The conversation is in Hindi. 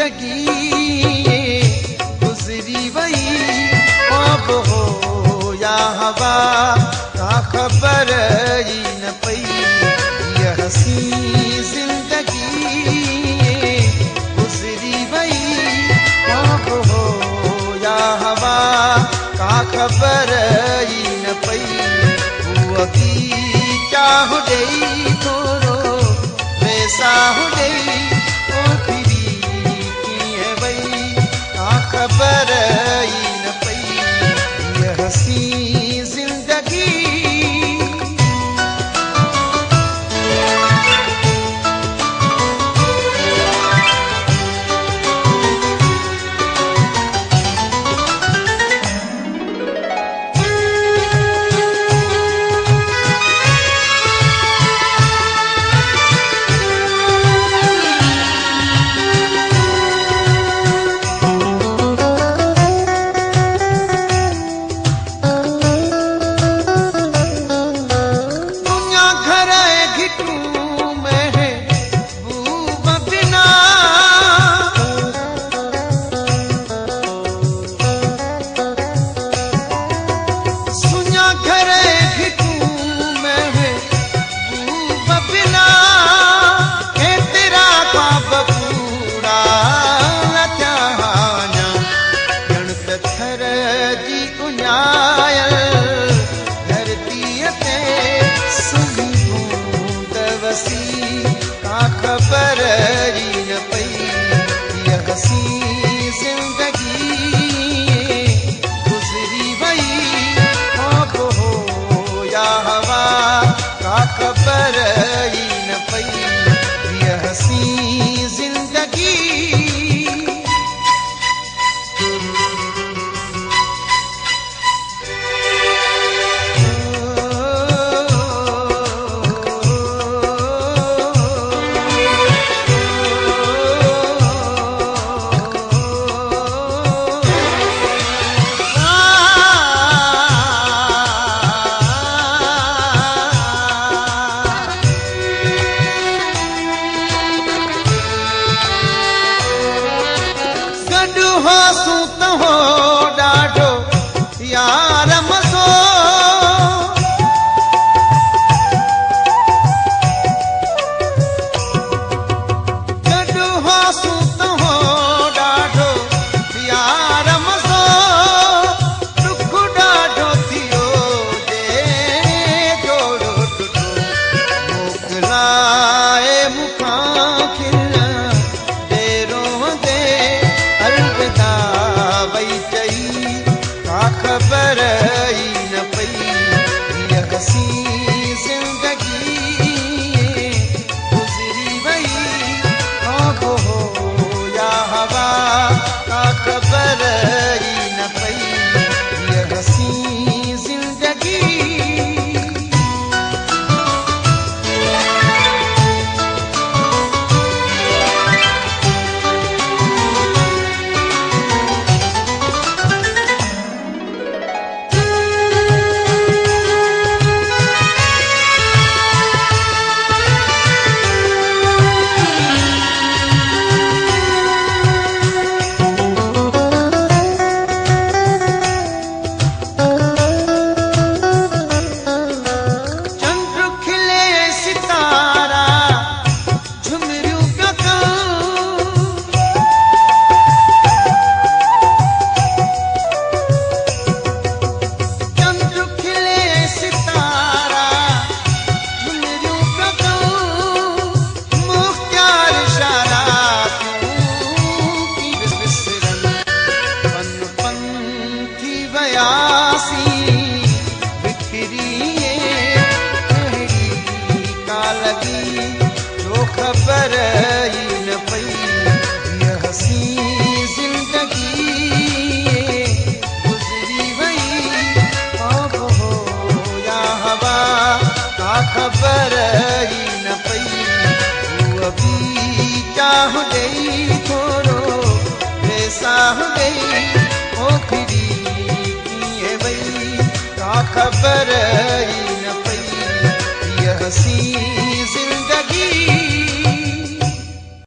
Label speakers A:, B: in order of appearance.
A: जिंदगी गुजरी वही अब हो या हवा का खबर ही न पई। यह हसी जिंदगी गुजरी वही अब हो या हवा का खबर ही न पई। वो की चाह गई थोरो वैसा हो गई ओखरी की वही का खबर ही न पई। यह हसी जिंदगी खबर ही न पई। यह हसी जिंदगी गुजरी वही अब हो या हवा का खबर ही न पई।